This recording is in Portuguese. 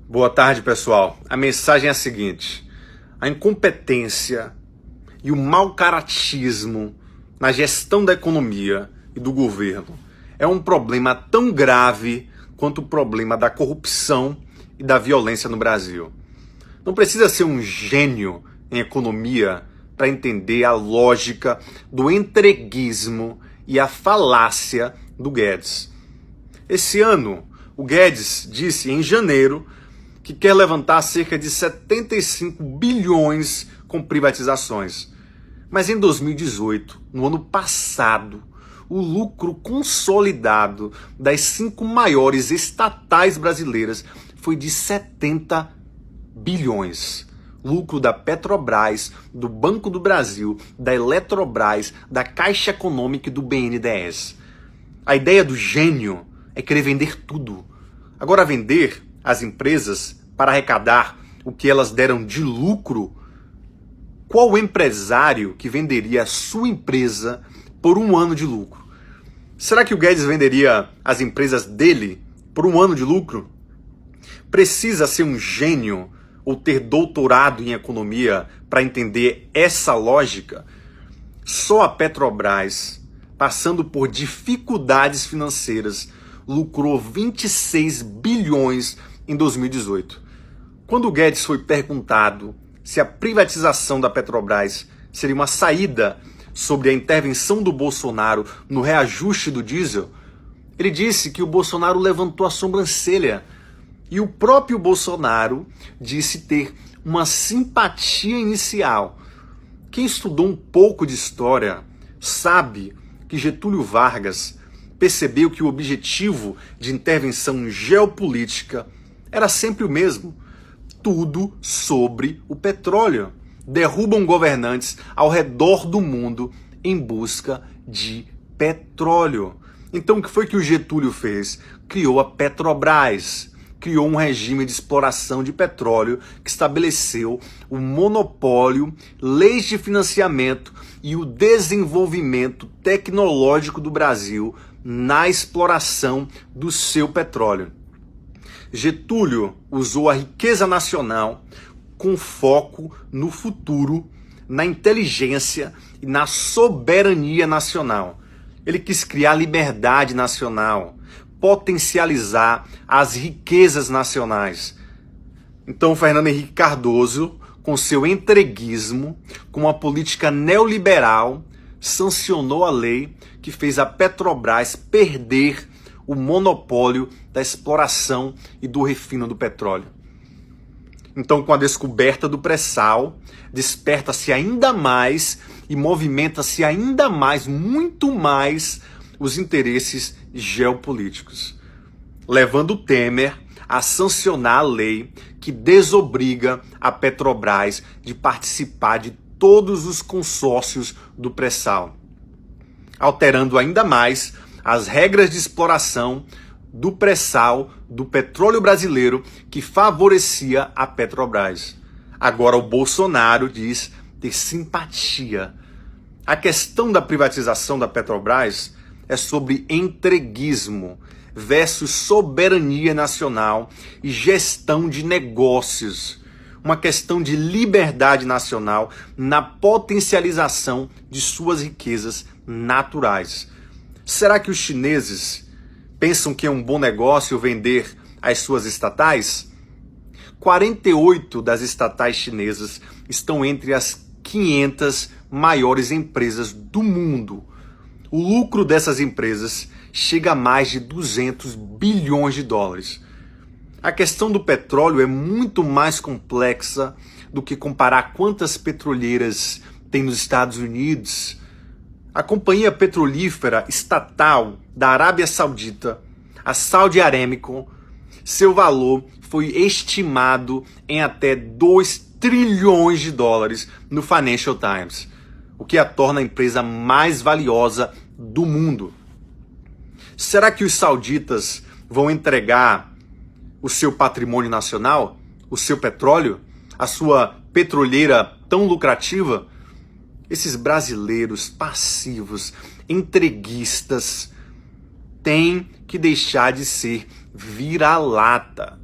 Boa tarde, pessoal. A mensagem é a seguinte: a incompetência e o mau caratismo na gestão da economia e do governo é um problema tão grave quanto o problema da corrupção e da violência no Brasil. Não precisa ser um gênio em economia para entender a lógica do entreguismo e a falácia do Guedes. Esse ano, o Guedes disse em janeiro que quer levantar cerca de 75 bilhões com privatizações. Mas em 2018, no ano passado, o lucro consolidado das 5 maiores estatais brasileiras foi de 70 bilhões. Lucro da Petrobras, do Banco do Brasil, da Eletrobras, da Caixa Econômica e do BNDES. A ideia do gênio é querer vender tudo. Agora, vender as empresas para arrecadar o que elas deram de lucro, qual empresário que venderia a sua empresa por um ano de lucro? Será que o Guedes venderia as empresas dele por um ano de lucro? Precisa ser um gênio ou ter doutorado em economia para entender essa lógica? Só a Petrobras, passando por dificuldades financeiras, lucrou 26 bilhões em 2018. Quando o Guedes foi perguntado se a privatização da Petrobras seria uma saída sobre a intervenção do Bolsonaro no reajuste do diesel, ele disse que o Bolsonaro levantou a sobrancelha. E o próprio Bolsonaro disse ter uma simpatia inicial. Quem estudou um pouco de história sabe que Getúlio Vargas percebeu que o objetivo de intervenção geopolítica era sempre o mesmo: tudo sobre o petróleo. Derrubam governantes ao redor do mundo em busca de petróleo. Então o que foi que o Getúlio fez? Criou a Petrobras. Criou um regime de exploração de petróleo que estabeleceu o monopólio, leis de financiamento e o desenvolvimento tecnológico do Brasil na exploração do seu petróleo. Getúlio usou a riqueza nacional com foco no futuro, na inteligência e na soberania nacional. Ele quis criar liberdade nacional, potencializar as riquezas nacionais. Então, Fernando Henrique Cardoso, com seu entreguismo, com uma política neoliberal, sancionou a lei que fez a Petrobras perder o monopólio da exploração e do refino do petróleo. Então, com a descoberta do pré-sal, desperta-se ainda mais e movimenta-se ainda mais, muito mais, os interesses geopolíticos, levando Temer a sancionar a lei que desobriga a Petrobras de participar de todos os consórcios do pré-sal, alterando ainda mais as regras de exploração do pré-sal do petróleo brasileiro que favorecia a Petrobras. Agora o Bolsonaro diz ter simpatia. A questão da privatização da Petrobras é sobre entreguismo versus soberania nacional e gestão de negócios. Uma questão de liberdade nacional na potencialização de suas riquezas naturais. Será que os chineses pensam que é um bom negócio vender as suas estatais? 48 das estatais chinesas estão entre as 500 maiores empresas do mundo. O lucro dessas empresas chega a mais de 200 bilhões de dólares. A questão do petróleo é muito mais complexa do que comparar quantas petroleiras tem nos Estados Unidos. A companhia petrolífera estatal da Arábia Saudita, a Saudi Aramco, seu valor foi estimado em até 2 trilhões de dólares no Financial Times, o que a torna a empresa mais valiosa do mundo. Será que os sauditas vão entregar o seu patrimônio nacional, o seu petróleo, a sua petroleira tão lucrativa? Esses brasileiros passivos, entreguistas, têm que deixar de ser vira-lata.